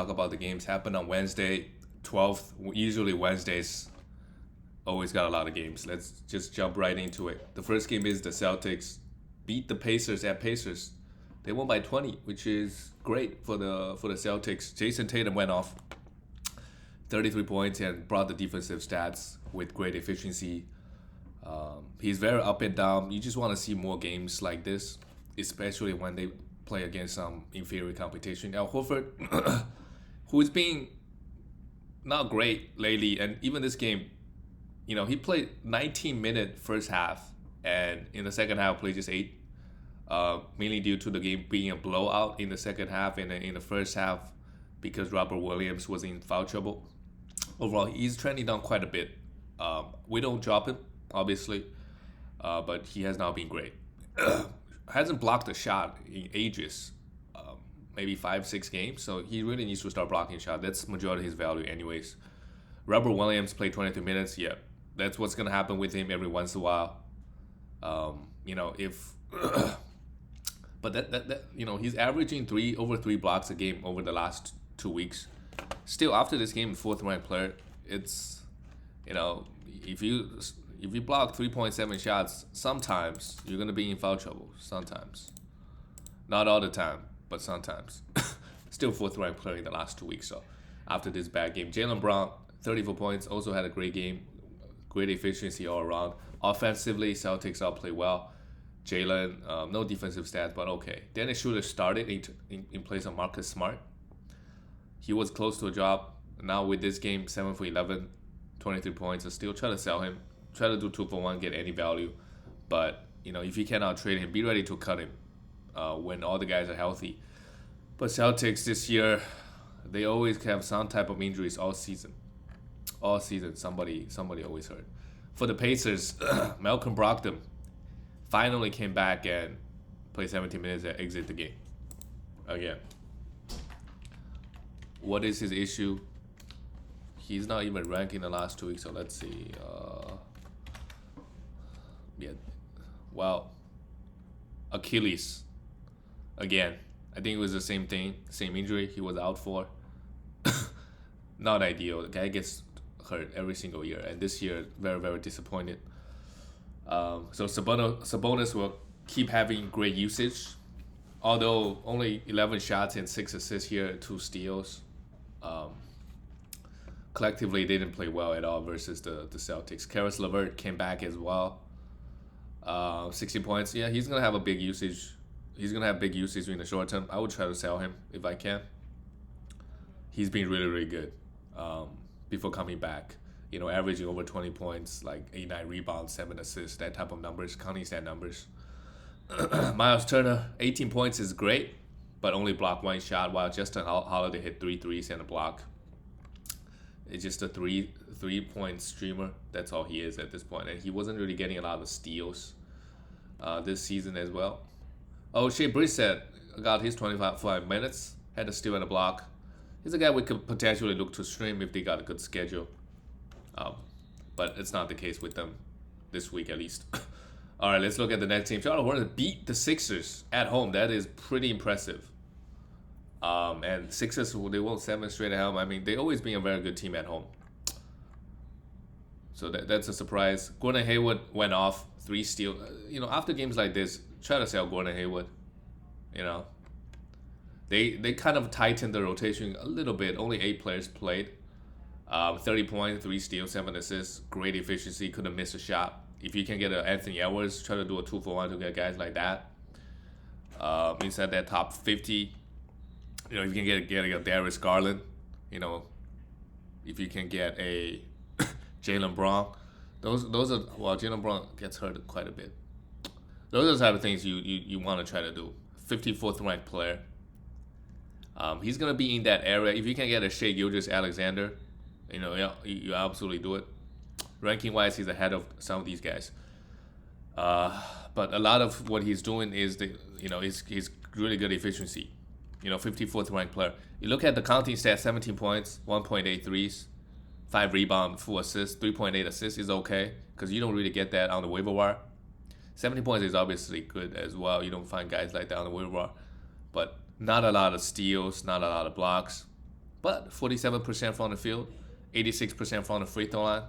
talk about the games happened on Wednesday, 12th. Usually Wednesdays always got a lot of games. Let's just jump right into it. The first game is the Celtics beat the Pacers at Pacers. They won by 20, which is great for the Celtics. Jason Tatum went off 33 points and brought the defensive stats with great efficiency. He's very up and down. You just want to see more games like this, especially when they play against some inferior competition. Now Horford, who is being not great lately, and even this game, he played 19-minute first half, and in the second half played just 8. Mainly due to the game being a blowout in the second half and in the first half because Robert Williams was in foul trouble. Overall, he's trending down quite a bit. We don't drop him, obviously, but he has now been great. Hasn't blocked a shot in ages, maybe 5-6 games, so he really needs to start blocking a shot. That's majority of his value anyways. Robert Williams played 23 minutes, yeah. That's what's going to happen with him every once in a while. If... But that he's averaging over three blocks a game over the last 2 weeks. Still, after this game, fourth ranked player. It's if you block 3.7 shots, sometimes you're gonna be in foul trouble. Sometimes, not all the time, but sometimes. Still fourth ranked player in the last 2 weeks. So after this bad game, Jaylen Brown 34 points, also had a great game, great efficiency all around. Offensively, Celtics outplay well. Jaylen, no defensive stats, but okay. Dennis Schroeder started in place of Marcus Smart. He was close to a drop. Now with this game, 7 for 11, 23 points. I still try to sell him. Try to do 2 for 1, get any value. But, if you cannot trade him, be ready to cut him when all the guys are healthy. But Celtics this year, they always have some type of injuries all season. All season, somebody always hurt. For the Pacers, Malcolm Brogdon finally came back and played 17 minutes and exit the game. Again. What is his issue? He's not even ranked in the last 2 weeks, so let's see. Achilles. Again. I think it was the same thing, same injury he was out for. Not ideal. The guy gets hurt every single year, and this year, very, very disappointed. So Sabonis will keep having great usage, although only 11 shots and 6 assists here, 2 steals. Collectively, they didn't play well at all versus the Celtics. Karis LeVert came back as well. 60 points. Yeah, he's going to have a big usage. He's going to have big usage in the short term. I would try to sell him if I can. He's been really, really good before coming back. Averaging over 20 points, like 8-9 rebounds, 7 assists, that type of numbers, counting stat numbers. Miles Turner, 18 points is great, but only blocked 1 shot, while Justin Holiday hit 3 threes and a block. It's just a three-point streamer. That's all he is at this point, and he wasn't really getting a lot of steals this season as well. Oh, Shea Brissett got his 25 minutes, had a steal and a block. He's a guy we could potentially look to stream if they got a good schedule. But it's not the case with them this week, at least. All right, let's look at the next team. Charlotte Hornets beat the Sixers at home. That is pretty impressive. And Sixers, they won 7 straight at home. I mean, they always been a very good team at home. So that's a surprise. Gordon Hayward went off 3 steals. After games like this, try to sell Gordon Hayward. They kind of tightened the rotation a little bit. Only 8 players played. 30 points, 3 steals, 7 assists. Great efficiency. Couldn't miss a shot. If you can get an Anthony Edwards, try to do a 2 for 1 to get guys like that. Inside that top 50. If you can get a Darius Garland. If you can get a Jaylen Brown. Those are, Jaylen Brown gets hurt quite a bit. Those are the type of things you want to try to do. 54th ranked player. He's going to be in that area. If you can get a Shai Gilgeous-Alexander, you absolutely do it. Ranking-wise, he's ahead of some of these guys. But a lot of what he's doing is he's really good efficiency. 54th ranked player. You look at the counting stats: 17 points, 1.8 threes, 5 rebounds, 4 assists, 3.8 assists is okay because you don't really get that on the waiver wire. 70 points is obviously good as well. You don't find guys like that on the waiver wire, but not a lot of steals, not a lot of blocks. but 47% from the field, 86% from the free throw line,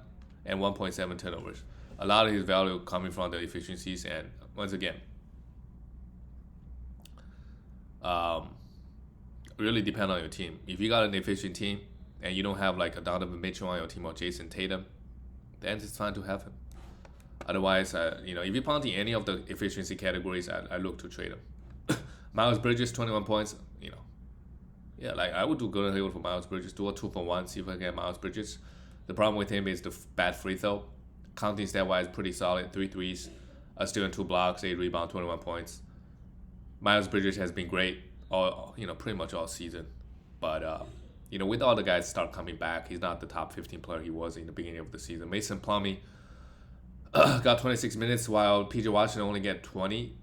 and 1.7 turnovers. A lot of his value coming from the efficiencies, and once again, really depend on your team. If you got an efficient team and you don't have like a Donovan Mitchell on your team or Jason Tatum, then it's fine to have him. Otherwise, if you're punting any of the efficiency categories, I look to trade him. Miles Bridges, 21 points. Yeah, like I would do good Hill for Miles Bridges. Do a 2 for 1, see if I can get Miles Bridges. The problem with him is the bad free throw. Counting stat wise, pretty solid. 3 threes, a steal and 2 blocks, 8 rebounds, 21 points. Miles Bridges has been great pretty much all season. But with all the guys start coming back, he's not the top 15 player he was in the beginning of the season. Mason Plumlee got 26 minutes while PJ Washington only get 20.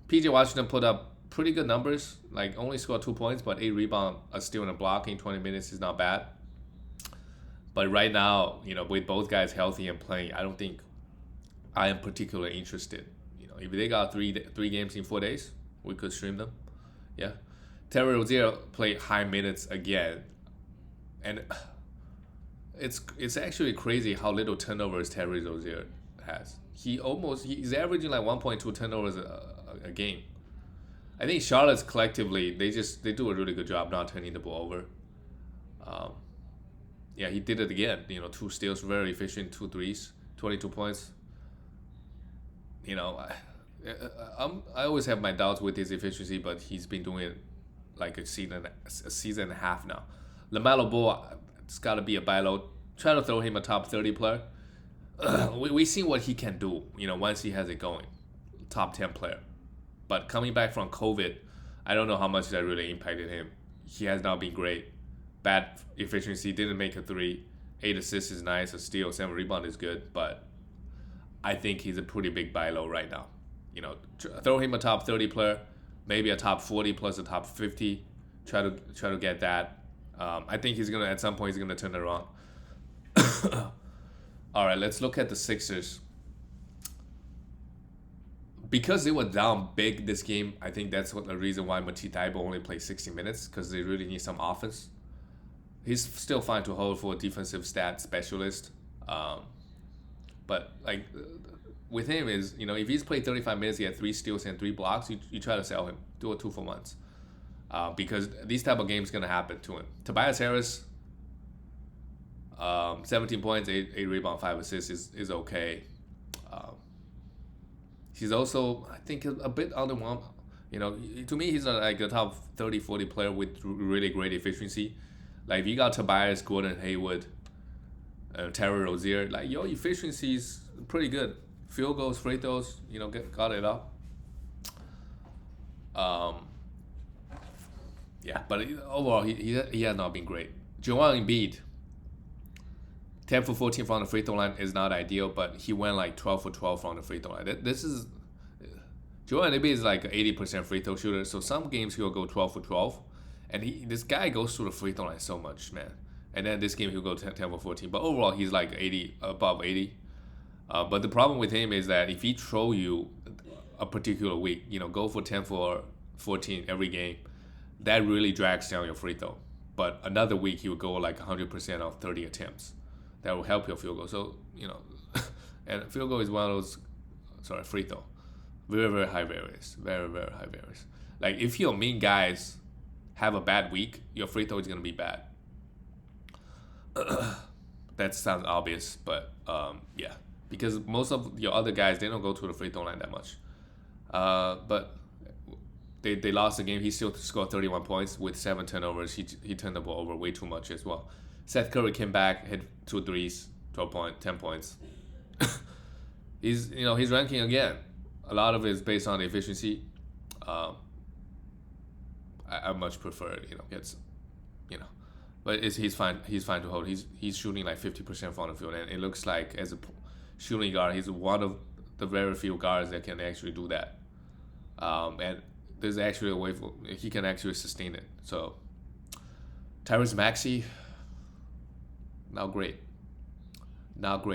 PJ Washington put up pretty good numbers, like only scored 2 points, but 8 rebounds, a steal and a block in 20 minutes is not bad. But right now, with both guys healthy and playing, I don't think I am particularly interested. If they got three games in 4 days, we could stream them. Yeah. Terry Rozier played high minutes again. And it's actually crazy how little turnovers Terry Rozier has. He's averaging like 1.2 turnovers a game. I think Charlotte's collectively, they do a really good job not turning the ball over. He did it again. 2 steals, very efficient, 2 threes, 22 points. I always have my doubts with his efficiency, but he's been doing it like a season and a half now. LaMelo Ball, it's got to be a buy low. Try to throw him a top 30 player. We see what he can do, once he has it going. Top 10 player. But coming back from COVID, I don't know how much that really impacted him. He has not been great. Bad efficiency, didn't make a 3. 8 assists is nice, a steal, 7 rebound is good, but I think he's a pretty big buy low right now. Throw him a top 30 player, maybe a top 40 plus a top 50. Try to get that. I think at some point he's gonna turn it around. All right, let's look at the Sixers. Because they were down big this game, I think that's the reason why Matisse Thybulle only played 60 minutes, because they really need some offense. He's still fine to hold for a defensive stat specialist. But with him is, if he's played 35 minutes, he had 3 steals and 3 blocks, you try to sell him. Do a 2 for 1s. Because these type of games going to happen to him. Tobias Harris, 17 points, 8 rebounds, 5 assists is okay. He's also, I think, a bit underwhelmed. To me, he's like a top 30, 40 player with really great efficiency. Like, if you got Tobias, Gordon Hayward, Terry Rozier, like, your efficiency is pretty good. Field goals, free throws, got it up. But overall, he has not been great. Joel Embiid, 10 for 14 from the free throw line is not ideal, but he went like 12 for 12 from the free throw line. Joel Embiid is like an 80% free throw shooter, so some games he'll go 12 for 12, and this guy goes to the free throw line so much, man. And then this game he'll go 10 for 14, but overall he's like 80, above 80. But the problem with him is that if he throw you a particular week, go for 10 for 14 every game, that really drags down your free throw. But another week he will go like 100% of 30 attempts. That will help your field goal. So, and field goal is one of those, free throw. Very, very high variance. Very, very high variance. Like, if your main guys have a bad week, your free throw is going to be bad. That sounds obvious, but yeah. Because most of your other guys, they don't go to the free throw line that much. But they lost the game. He still scored 31 points with 7 turnovers. He turned the ball over way too much as well. Seth Curry came back, hit 2 threes, 10 points. He's ranking again. A lot of it is based on efficiency. I much prefer but he's fine. He's fine to hold. He's shooting like 50% from the field, and it looks like as a shooting guard, he's one of the very few guards that can actually do that. And there's actually a way for he can actually sustain it. So Tyrese Maxey. Not great.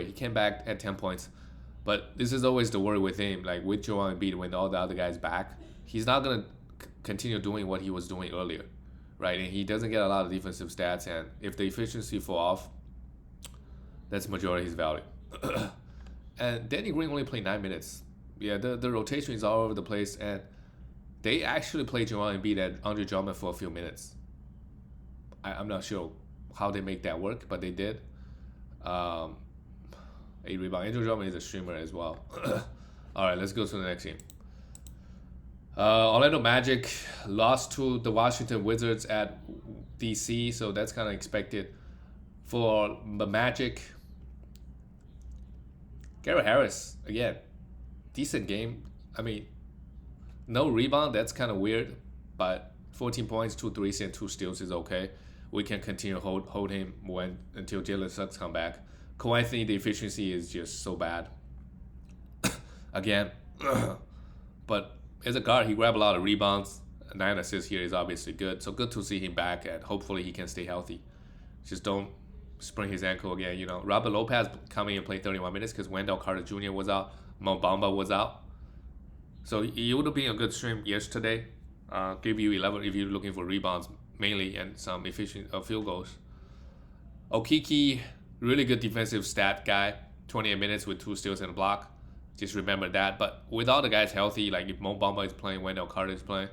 He came back at 10 points. But this is always the worry with him. Like with Joel Embiid, when all the other guys back, he's not going to continue doing what he was doing earlier. right? And he doesn't get a lot of defensive stats. And if the efficiency fall off, that's majority of his value. And Danny Green only played 9 minutes. Yeah, the rotation is all over the place, and they actually played Joel Embiid and Andre Drummond for a few minutes. I'm not sure how they make that work, but they did. 8 rebound. Andre Drummond is a streamer as well. All right, let's go to the next game. Orlando Magic lost to the Washington Wizards at DC, so that's kind of expected. For the Magic, Garrett Harris, again, decent game. I mean, no rebound, that's kind of weird, but 14 points, 2 threes, and 2 steals is okay. We can continue hold him until Jalen Suggs come back. Cole Anthony, the efficiency is just so bad. Again, but as a guard, he grabbed a lot of rebounds. 9 assists here is obviously good. So good to see him back, and hopefully he can stay healthy. Just don't sprain his ankle again. Robert Lopez coming and played 31 minutes because Wendell Carter Jr. was out. Mo Bamba was out. So it would have been a good stream yesterday. Give you 11 if you're looking for rebounds mainly and some efficient field goals. Okiki, really good defensive stat guy. 28 minutes with 2 steals and a block. Just remember that. But with all the guys healthy, like if Mo Bamba is playing, Wendell Carter is playing,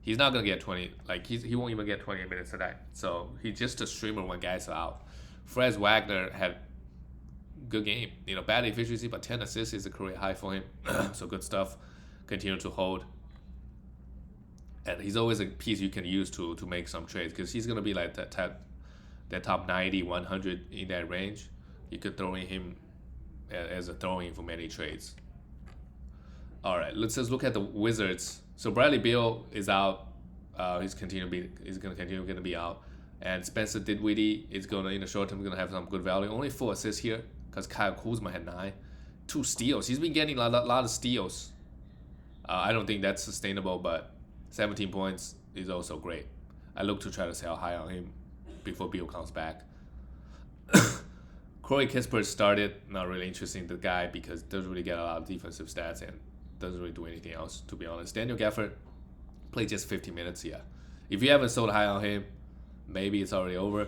he's not going to get 20. Like he won't even get 28 minutes tonight. So he's just a streamer when guys are out. Fred Wagner had good game. Bad efficiency, but 10 assists is a career high for him. So good stuff. Continue to hold. And he's always a piece you can use to make some trades because he's going to be like that top 90, 100 in that range. You could throw in him as a throw-in for many trades. All right, let's just look at the Wizards. So Bradley Beal is out. He's going to continue to be out. And Spencer Dinwiddie is going to, in the short term, going to have some good value. Only 4 assists here because Kyle Kuzma had 9. 2 steals. He's been getting a lot of steals. I don't think that's sustainable, but 17 points is also great. I look to try to sell high on him before Beal comes back. Corey Kispert started. Not really interesting, the guy, because doesn't really get a lot of defensive stats and doesn't really do anything else, to be honest. Daniel Gafford played just 15 minutes, yeah. If you haven't sold high on him, maybe it's already over.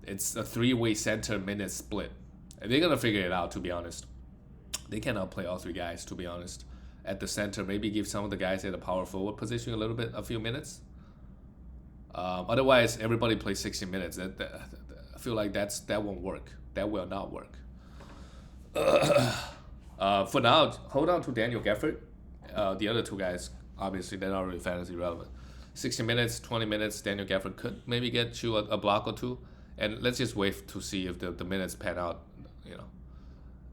It's a 3-way center minute split. And they're going to figure it out, to be honest. They cannot play all 3 guys, to be honest. At the center, maybe give some of the guys at the power forward position a few minutes. Otherwise, everybody plays 60 minutes. I feel like that won't work. That will not work. For now, hold on to Daniel Gafford. The other 2 guys, obviously, they're not really fantasy relevant. 60 minutes, 20 minutes, Daniel Gafford could maybe get you a block or 2. And let's just wait to see if the minutes pan out.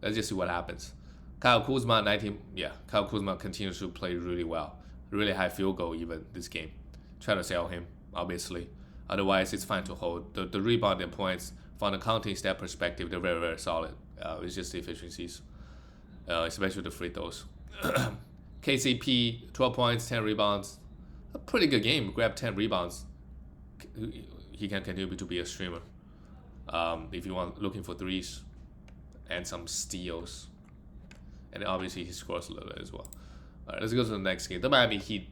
Let's just see what happens. Kyle Kuzma, 19. Yeah, Kyle Kuzma continues to play really well. Really high field goal even this game. Try to sell him, obviously. Otherwise, it's fine to hold. The rebound and points, from the counting stat perspective, they're very, very solid. It's just the efficiencies, especially the free throws. KCP, 12 points, 10 rebounds. A pretty good game. Grab 10 rebounds. He can continue to be a streamer. If you want looking for threes and some steals. And obviously he scores a little bit as well. All right, let's go to the next game. The Miami Heat.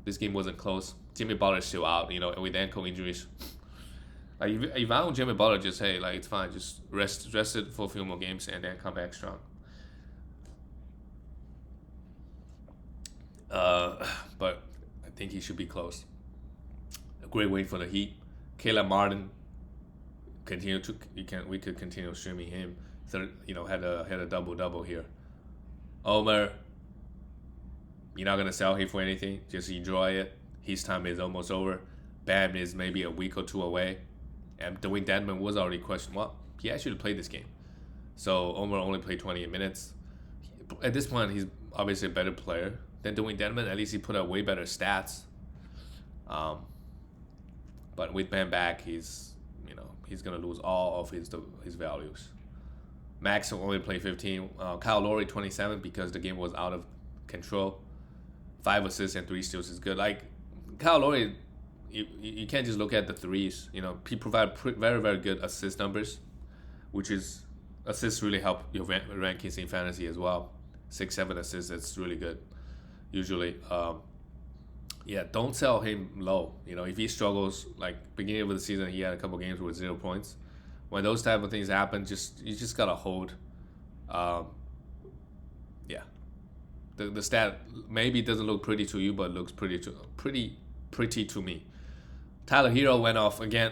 This game wasn't close. Jimmy Butler's still out, with ankle injuries. Like if I own Jimmy Butler, just hey, it's fine. Just rest it for a few more games and then come back strong. But I think he should be close. A great win for the Heat. Caleb Martin. We could continue streaming him. Had a double here. Omer, you're not gonna sell him for anything. Just enjoy it. His time is almost over. Bam is maybe a week or 2 away. And Dwayne Dedmon was already questioned. Well, he actually played this game. So Omer only played 28 minutes. At this point, he's obviously a better player than Dwayne Dedmon. At least he put up way better stats. But with Bam back, he's gonna lose all of his values. Max only played 15. Kyle Lowry 27 because the game was out of control. 5 assists and 3 steals is good. Like Kyle Lowry, you can't just look at the threes. He provide very, very good assist numbers, which is assists really help your rankings in fantasy as well. 6-7 assists, that's really good. Usually, Yeah, don't sell him low. If he struggles, like beginning of the season, he had a couple games with 0 points. When those type of things happen, you just gotta hold. Um, yeah, the stat maybe doesn't look pretty to you, but looks pretty to me. Tyler Hero went off again,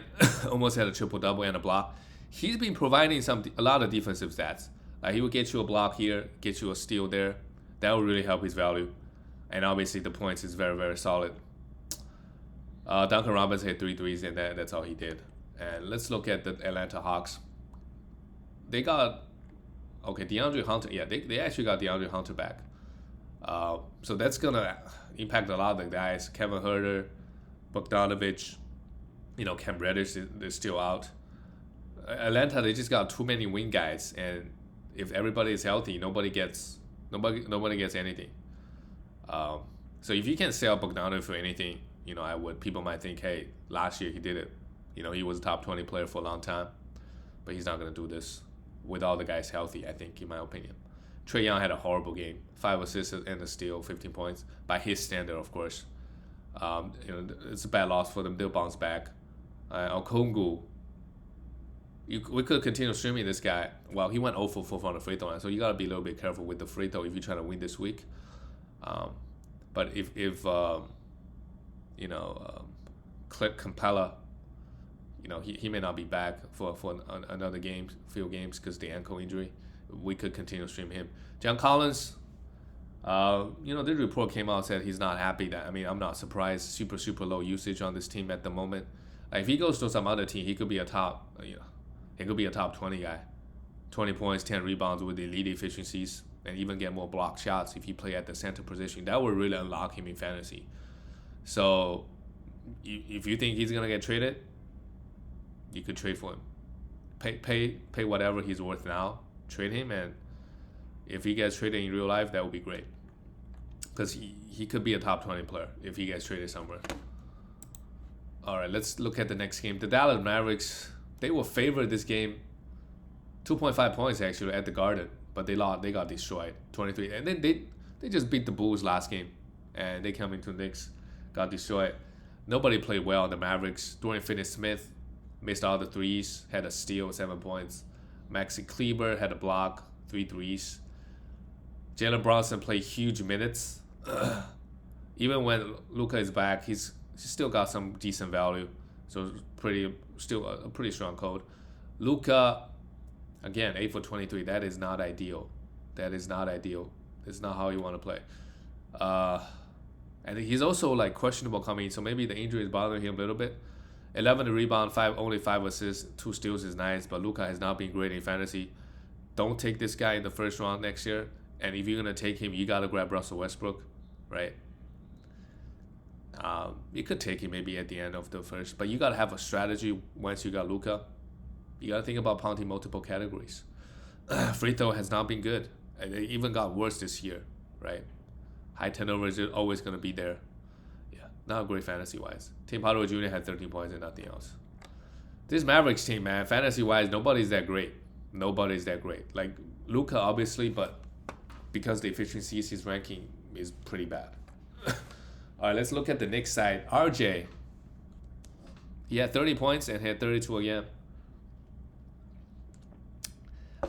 almost had a triple double and a block. He's been providing a lot of defensive stats. Like he will get you a block here, get you a steal there. That will really help his value. And obviously the points is very, very solid. Duncan Robinson hit 3 threes, and that's all he did. And let's look at the Atlanta Hawks. They got DeAndre Hunter. Yeah, they actually got DeAndre Hunter back. So that's gonna impact a lot of the guys. Kevin Huerter, Bogdanovich, Cam Reddish is still out. Atlanta, they just got too many wing guys, and if everybody is healthy, nobody gets anything. So if you can sell Bogdanovich for anything, I would. People might think, hey, last year he did it. He was a top 20 player for a long time, but he's not gonna do this with all the guys healthy. I think, in my opinion. Trae Young had a horrible game, 5 assists and a steal, 15 points by his standard, of course. It's a bad loss for them. They'll bounce back. Okongwu, we could continue streaming this guy. Well, he went 0 for 4 from the free throw line, so you gotta be a little bit careful with the free throw if you're trying to win this week. But if Clint Capella, he may not be back for another few games because the ankle injury. We could continue to stream him. John Collins, the report came out said he's not happy. I'm not surprised. Super low usage on this team at the moment. Like if he goes to some other team, he could be a top 20 guy, 20 points, 10 rebounds with elite efficiencies, and even get more block shots if he play at the center position. That would really unlock him in fantasy. So if you think he's gonna get traded, you could trade for him. Pay whatever he's worth now. Trade him, and if he gets traded in real life, that would be great. Because he could be a top 20 player if he gets traded somewhere. All right, let's look at the next game. The Dallas Mavericks, they were favored this game, 2.5 points actually at the Garden, but they got destroyed, 23. And then they just beat the Bulls last game, and they come into the Knicks, got destroyed. Nobody played well. The Mavericks. Dorian Finney-Smith missed all the threes, had a steal, 7 points. Maxi Kleber had a block, 3 threes. Jalen Brunson played huge minutes. Even when Luka is back, he's still got some decent value. So still a pretty strong code. Luka, again, 8 for 23. That is not ideal. It's not how you want to play. And he's also like questionable coming in, so maybe the injury is bothering him a little bit. 11 to rebound, only 5 assists, 2 steals is nice, but Luka has not been great in fantasy. Don't take this guy in the first round next year, and if you're going to take him, you got to grab Russell Westbrook, right? You could take him maybe at the end of the first, but you got to have a strategy once you got Luka. You got to think about punting multiple categories. Free throw has not been good. It even got worse this year, right? High turnovers are always going to be there. Not great fantasy-wise. Tim Hardaway Jr. had 13 points and nothing else. This Mavericks team, man, fantasy-wise, nobody's that great. Like, Luka, obviously, but because the efficiency, his ranking is pretty bad. All right, let's look at the Knicks side. RJ, he had 30 points and had 32 again.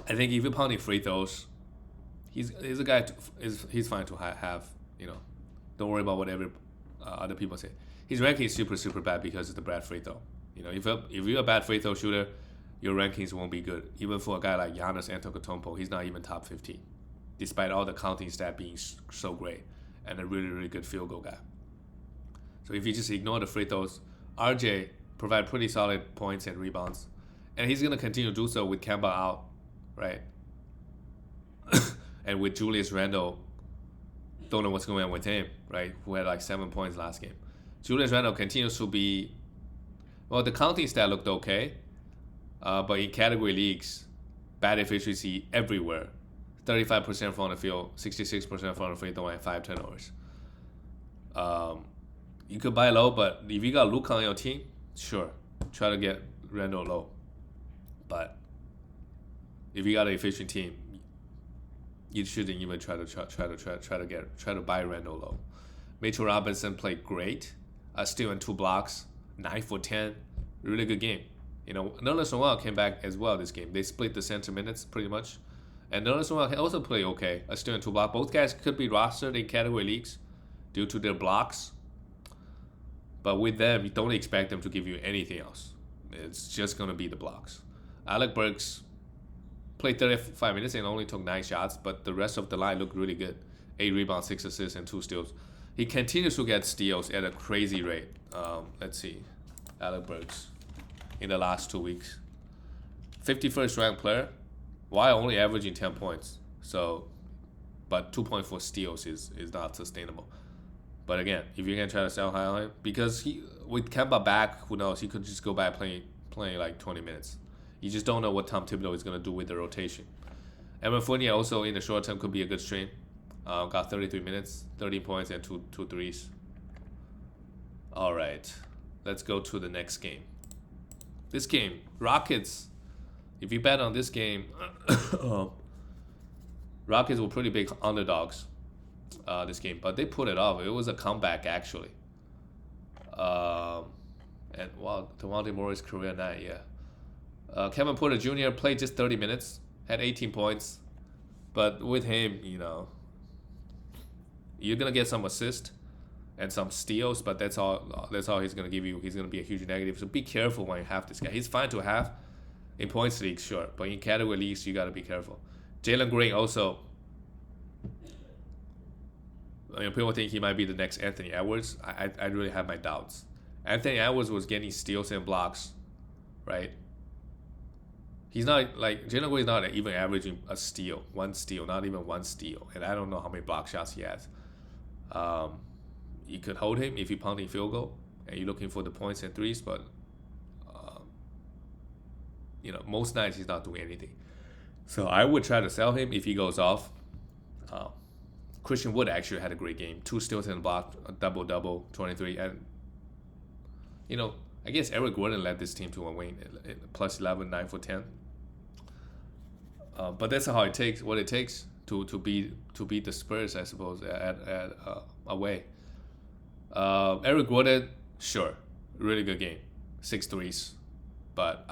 I think if you're pounding free throws, he's a guy, he's fine to have, Don't worry about whatever other people say. His ranking is super bad because of the bad free throw. If you're a bad free throw shooter, your rankings won't be good. Even for a guy like Giannis Antetokounmpo, he's not even top 15, despite all the counting stat being so great and a really good field goal guy. So if you just ignore the free throws, RJ provide pretty solid points and rebounds, and he's gonna continue to do so with Kemba out, right? And with Julius Randle. Don't know what's going on with him, right? Who had like 7 points last game. Julius Randle continues to be, well, the counting stat looked okay, but in category leagues, bad efficiency everywhere. 35% from the field, 66% from the free throw, and 5 turnovers. You could buy low, but if you got Luka on your team, sure, try to get Randle low. But if you got an efficient team, you shouldn't even try to buy Randle low. Mitchell Robinson played great. Still in 2 blocks, 9 for 10, really good game. Nerlens Noel came back as well this game. They split the center minutes pretty much. And Nerlens Noel can also play okay. Still in 2 blocks. Both guys could be rostered in category leagues due to their blocks. But with them, you don't expect them to give you anything else. It's just going to be the blocks. Alec Burks played 35 minutes and only took 9 shots, but the rest of the line looked really good. 8 rebounds, 6 assists, and 2 steals. He continues to get steals at a crazy rate. Let's see. Alec Burks in the last 2 weeks. 51st ranked player, while only averaging 10 points. But 2.4 steals is not sustainable. But again, if you can try to sell high on him, because with Kemba back, who knows? He could just go back playing like 20 minutes. You just don't know what Tom Thibodeau is going to do with the rotation. Evan Fournier also in the short term could be a good stream. Got 33 minutes, 30 points, and two threes. All right, let's go to the next game. This game, Rockets. If you bet on this game, Rockets were pretty big underdogs this game, but they put it off. It was a comeback actually. And wow, DeMonte Morris career night, yeah. Kevin Porter Jr. played just 30 minutes, had 18 points, but with him, you're gonna get some assists and some steals, but that's all he's gonna give you. He's gonna be a huge negative. So be careful when you have this guy. He's fine to have in points leagues, sure, but in category leagues you gotta be careful. Jaylen Green also. People think he might be the next Anthony Edwards. I really have my doubts. Anthony Edwards was getting steals and blocks, right? He's not like Jaylen Green is not even averaging one steal, not even one steal, and I don't know how many block shots he has. You could hold him if you're pounding field goal and you're looking for the points and threes, but most nights he's not doing anything. So I would try to sell him if he goes off. Christian Wood actually had a great game. 2 steals and a block, a double-double, 23. And, I guess Eric Gordon led this team to a win, plus 11, 9 for 10. But that's what it takes to beat the Spurs, I suppose, at away. Eric Gordon, sure, really good game, 6 threes. But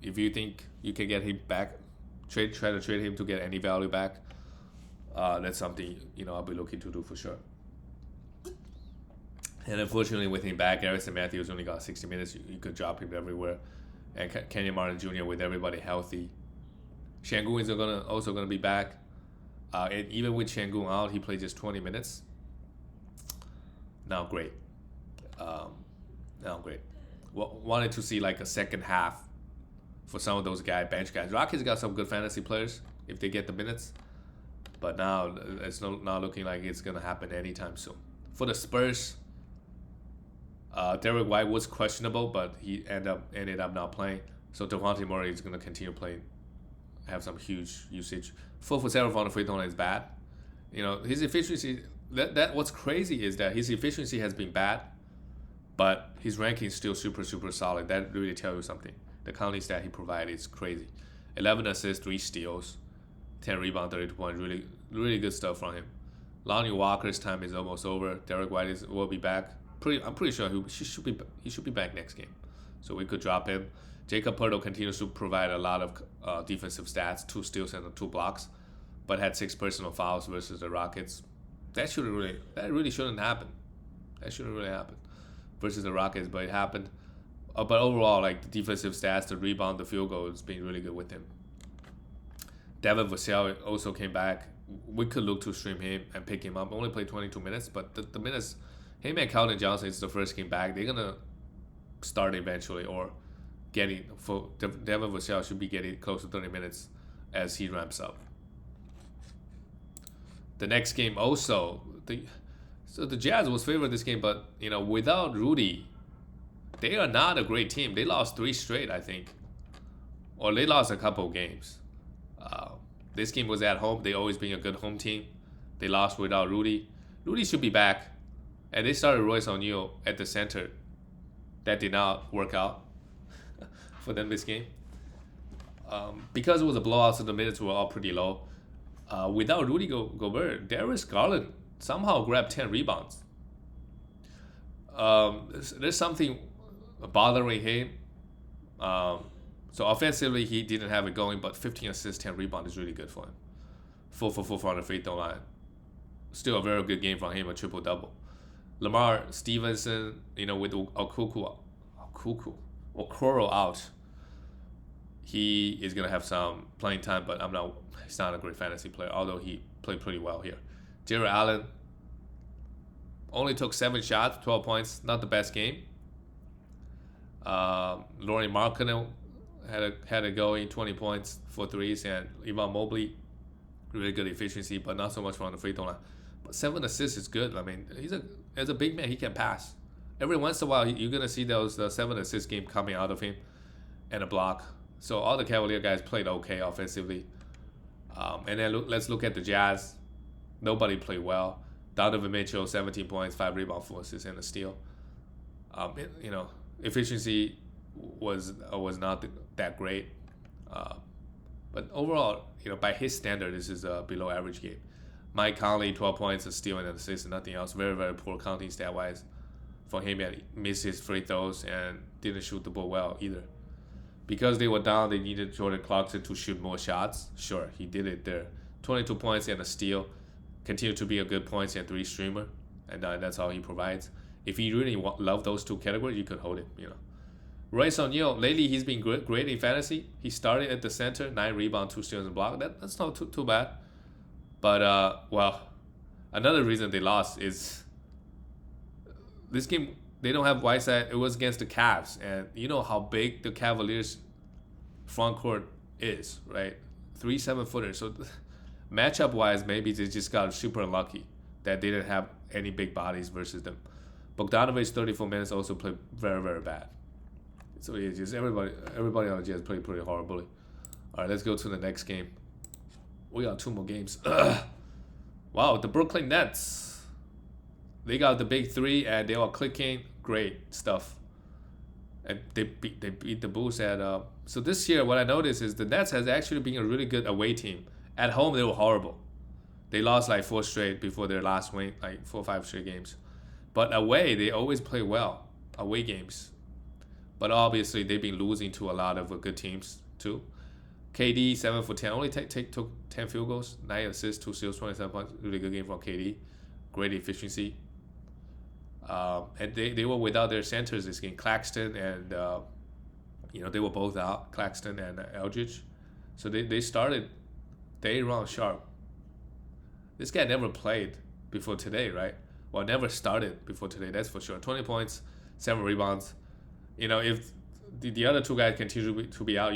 if you think you can get him back, try to trade him to get any value back. That's something I'll be looking to do for sure. And unfortunately, with him back, Garrison Matthews only got 60 minutes. You could drop him everywhere. And Kenyon Martin Jr. with everybody healthy. Şengün is also gonna be back. And even with Şengün out, he played just 20 minutes. Not great. Wanted to see like a second half for some of those bench guys. Rockets got some good fantasy players if they get the minutes. But now it's not looking like it's going to happen anytime soon. For the Spurs, Derek White was questionable, but he ended up not playing. So DeJounte Murray is going to continue playing, have some huge usage. 4 for 7 from the free throw line is bad. His efficiency, what's crazy is that his efficiency has been bad, but his ranking is still super, super solid. That really tells you something. The counting stat he provided is crazy. 11 assists, 3 steals. 10 rebounds, 32 points, really, really good stuff from him. Lonnie Walker's time is almost over. Derek White will be back. I'm pretty sure he should be back next game, so we could drop him. Jacob Poeltl continues to provide a lot of defensive stats, 2 steals and 2 blocks, but had 6 personal fouls versus the Rockets. That really shouldn't happen. That shouldn't really happen versus the Rockets, but it happened. But overall, like the defensive stats, the rebound, the field goal, it's been really good with him. Devin Vassell also came back. We could look to stream him and pick him up. Only played 22 minutes, but the minutes, him and Calvin Johnson is the first game back. They're going to start eventually or Devin Vassell should be getting close to 30 minutes as he ramps up. The next game also, the Jazz was favored this game, but without Rudy, they are not a great team. They lost 3 straight, I think, or they lost a couple of games. This game was at home. They always been a good home team. They lost without Rudy. Rudy should be back. And they started Royce O'Neal at the center. That did not work out for them this game. Because it was a blowout, so the minutes were all pretty low. Without Rudy Gobert, Darius Garland somehow grabbed 10 rebounds. there's something bothering him. So offensively, he didn't have it going, but 15 assists, 10 rebounds is really good for him. 4 for 4 from the free throw line. Still a very good game from him, a triple-double. Lamar Stevenson, with Okoro out, he is going to have some playing time, but he's not a great fantasy player, although he played pretty well here. Jared Allen only took 7 shots, 12 points, not the best game. Laurie Markkanen had a going, 20 points, 4 threes, and Evan Mobley, really good efficiency, but not so much from the free throw line. But 7 assists is good. I mean, as a big man, he can pass. Every once in a while, you're gonna see those 7 assist game coming out of him, and a block. So all the Cavalier guys played okay offensively. And then let's look at the Jazz. Nobody played well. Donovan Mitchell, 17 points, 5 rebounds, 4 assists, and a steal. Efficiency was not that great. But overall, by his standard, this is a below average game. Mike Conley, 12 points, a steal and an assist, and nothing else. Very, very poor counting stat-wise for him. He missed his free throws and didn't shoot the ball well either. Because they were down, they needed Jordan Clarkson to shoot more shots. Sure, he did it there. 22 points and a steal. Continued to be a good points and 3 streamer, and that's all he provides. If you really love those 2 categories, you could hold him. Royce O'Neal, lately he's been great in fantasy. He started at the center, 9 rebounds, 2 steals and block. That's not too bad. But another reason they lost is this game. They don't have Whiteside. It was against the Cavs, and you know how big the Cavaliers' front court is, right? 3 7-footers. So matchup wise, maybe they just got super unlucky that they didn't have any big bodies versus them. Bogdanovic, 34 minutes, also played very, very bad. So it's just everybody on the Jazz played pretty horribly. All right, let's go to the next game. We got 2 more games. Wow, the Brooklyn Nets. They got the big 3 and they were clicking. Great stuff. And they beat the Bulls at. So this year, what I noticed is the Nets has actually been a really good away team. At home, they were horrible. They lost like 4 straight before their last win, like 4 or 5 straight games. But away, they always play well. Away games. But obviously, they've been losing to a lot of good teams too. KD, 7 for 10. Only took 10 field goals, 9 assists, 2 steals, 27 points. Really good game from KD. Great efficiency. And they were without their centers this game. Claxton and, they were both out. Claxton and Eldridge. So they started day round sharp. This guy never played before today, right? Well, never started before today, that's for sure. 20 points, 7 rebounds. If the other 2 guys continue to be out,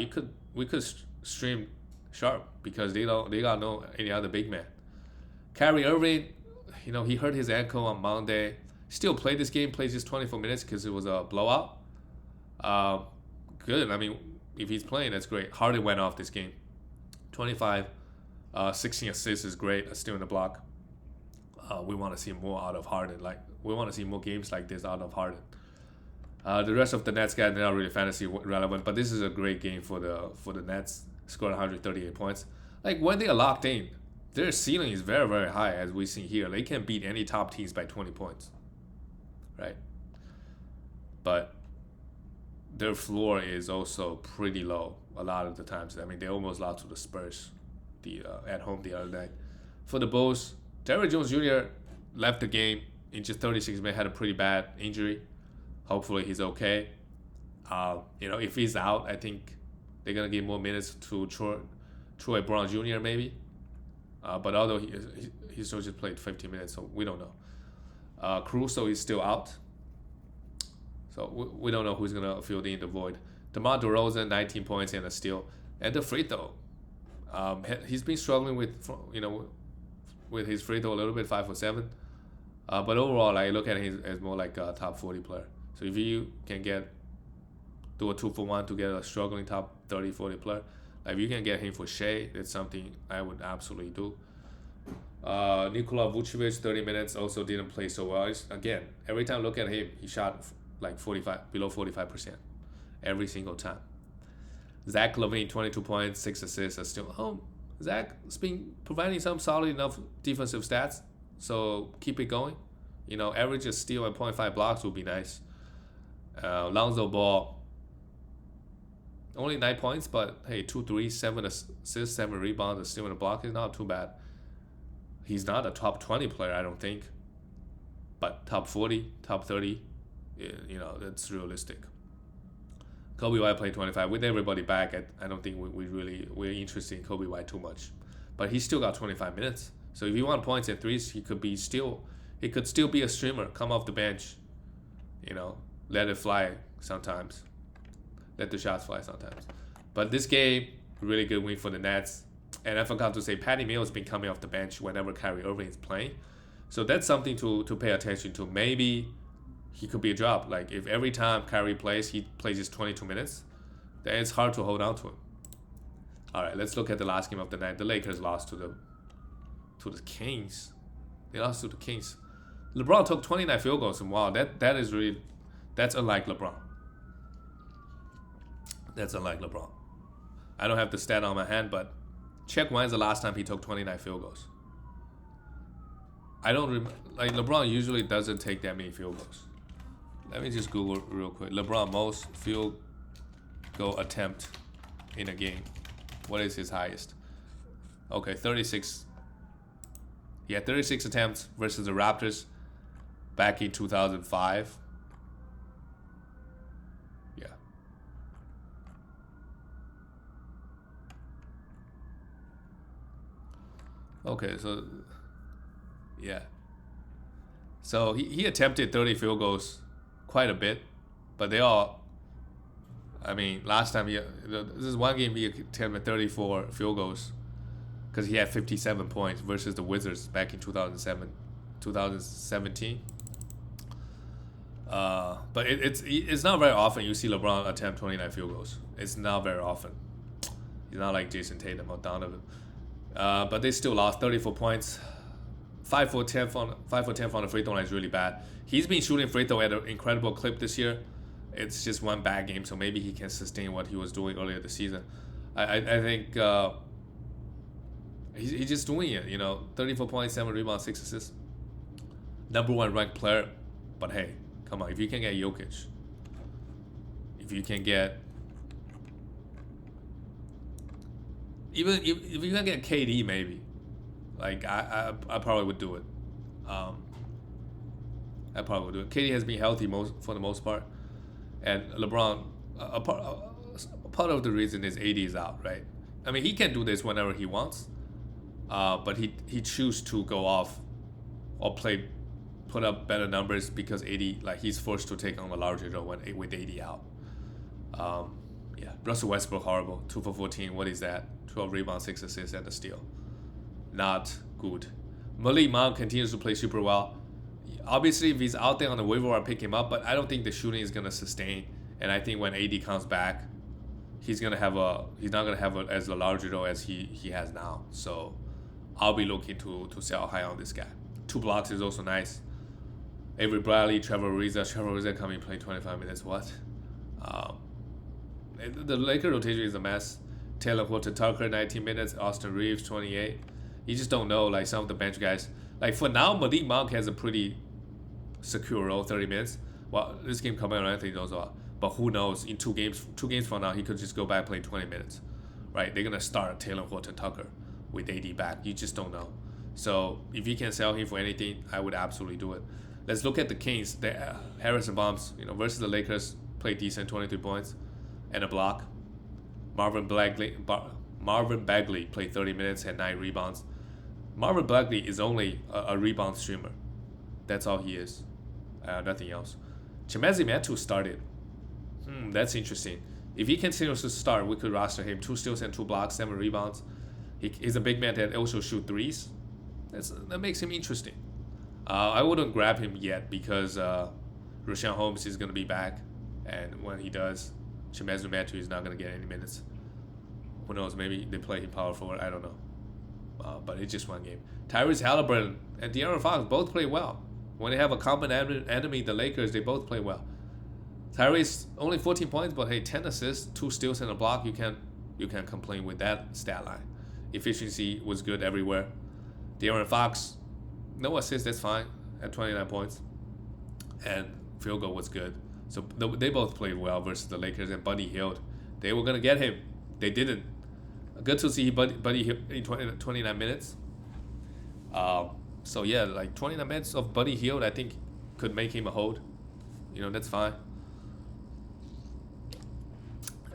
we could stream sharp because they got no any other big man. Kyrie Irving, he hurt his ankle on Monday. Still played this game, plays just 24 minutes because it was a blowout. Good. I mean, if he's playing, that's great. Harden went off this game. 25, 16 assists is great. Still in the block. We want to see more out of Harden. We want to see more games like this out of Harden. The rest of the Nets guys, they're not really fantasy relevant, but this is a great game for the Nets. Scored 138 points. When they are locked in, their ceiling is very, very high, as we see here. They can beat any top teams by 20 points, right? But their floor is also pretty low a lot of the times. I mean, they almost lost to the Spurs at home the other night. For the Bulls, Derrick Jones Jr. left the game in just 36 minutes, had a pretty bad injury. Hopefully he's okay. If he's out, I think they're going to give more minutes to Troy Brown Jr. maybe. But although he still just played 15 minutes, so we don't know. Caruso is still out. So we don't know who's going to fill in the void. DeMar DeRozan, 19 points and a steal. And the free throw. He's been struggling with his free throw a little bit, 5 for 7. But overall, I look at him as more like a top 40 player. So if you can do a 2-for-1 to get a struggling top 30, 40 player, if you can get him for Shea, that's something I would absolutely do. Nikola Vucevic, 30 minutes, also didn't play so well. Again, every time I look at him, he shot below 45% every single time. Zach LaVine, 22 points, 6 assists. Zach's been providing some solid enough defensive stats, so keep it going. Average a steal and 0.5 blocks would be nice. Lonzo Ball, only 9 points, but hey, 2 threes, 7 assists, 7 rebounds, a steal and a block is not too bad. He's not a top 20 player, I don't think, but top 40, top 30, that's realistic. Kobe White played 25 with everybody back. I don't think we're interested in Kobe White too much, but he still got 25 minutes. So if you want points and threes, he could still be a streamer, come off the bench, let it fly sometimes, let the shots fly sometimes. But this game, really good win for the Nets. And I forgot to say, Patty Mills been coming off the bench whenever Kyrie Irving is playing, so that's something to pay attention to. Maybe he could be a drop. Like if every time Kyrie plays, he plays just 22 minutes, then it's hard to hold on to him. All right, let's look at the last game of the night. The Lakers lost to the Kings. They lost to the Kings. LeBron took 29 field goals, and wow, that's unlike LeBron. That's unlike LeBron. I don't have the stat on my hand, but check when's the last time he took 29 field goals. I don't remember. Like LeBron usually doesn't take that many field goals. Let me just Google real quick. LeBron most field goal attempt in a game. What is his highest? Okay, 36. He had 36 attempts versus the Raptors back in 2005. Yeah. Okay, so yeah. So he attempted 30 field goals quite a bit, but they all, last time this is one game he attempted 34 field goals because he had 57 points versus the Wizards back in 2017. But it's not very often you see LeBron attempt 29 field goals. It's not very often. He's not like Jason Tatum or Donovan. But they still lost 34 points. 5 for 10 from the free throw line is really bad. He's been shooting free throw at an incredible clip this year. It's just one bad game, so maybe he can sustain what he was doing earlier this season. I think he's just doing it. 34 points, 7 rebounds, 6 assists. Number 1 ranked player. But hey, come on, if you can get Jokic, if you can get even if you can get KD, maybe. Like I probably would do it. I probably would do it. KD has been healthy for the most part, and LeBron. A part of the reason is AD is out, right? He can do this whenever he wants, but he chooses to go off or put up better numbers because AD, he's forced to take on a larger role with AD out. Yeah, Russell Westbrook horrible, 2 for 14. What is that? 12 rebounds, 6 assists, and a steal. Not good. Malik Monk continues to play super well. Obviously, if he's out there on the waiver wire, pick him up. But I don't think the shooting is gonna sustain. And I think when AD comes back, he's not gonna have as a larger role as he has now. So I'll be looking to sell high on this guy. 2 blocks is also nice. Avery Bradley, Trevor Ariza coming play 25 minutes. What? The Lakers rotation is a mess. Taylor Horton Tucker 19 minutes. Austin Reeves 28. You just don't know, some of the bench guys. For now, Malik Monk has a pretty secure role, 30 minutes. Well, this game coming around, I think knows a lot. But who knows? In 2 games from now, he could just go back and play 20 minutes, right? They're gonna start Taylor Horton Tucker with AD back. You just don't know. So if you can sell him for anything, I would absolutely do it. Let's look at the Kings. The Harrison Barnes, versus the Lakers, played decent, 23 points and a block. Marvin Bagley played 30 minutes, had 9 rebounds. Marvin Bagley is only a rebound streamer. That's all he is. Nothing else. Chimezie Metu started. That's interesting. If he continues to start, we could roster him. 2 steals and 2 blocks, 7 rebounds. He's a big man that also shoot threes. That makes him interesting. I wouldn't grab him yet because Rashawn Holmes is going to be back. And when he does, Chimezie Metu is not going to get any minutes. Who knows? Maybe they play him power forward. I don't know. But it's just one game. Tyrese Halliburton and De'Aaron Fox both play well. When they have a common enemy, the Lakers, they both play well. Tyrese only 14 points, but hey, 10 assists, 2 steals and a block. You can't complain with that stat line. Efficiency was good everywhere. De'Aaron Fox, no assists, that's fine at 29 points. and field goal was good. So they both played well versus the Lakers, and Buddy Hield. They were gonna get him. They didn't. Good to see Buddy Hield in 29 minutes. So yeah, like 29 minutes of Buddy Hield, I think could make him a hold. That's fine.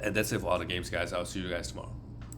And that's it for all the games, guys. I'll see you guys tomorrow.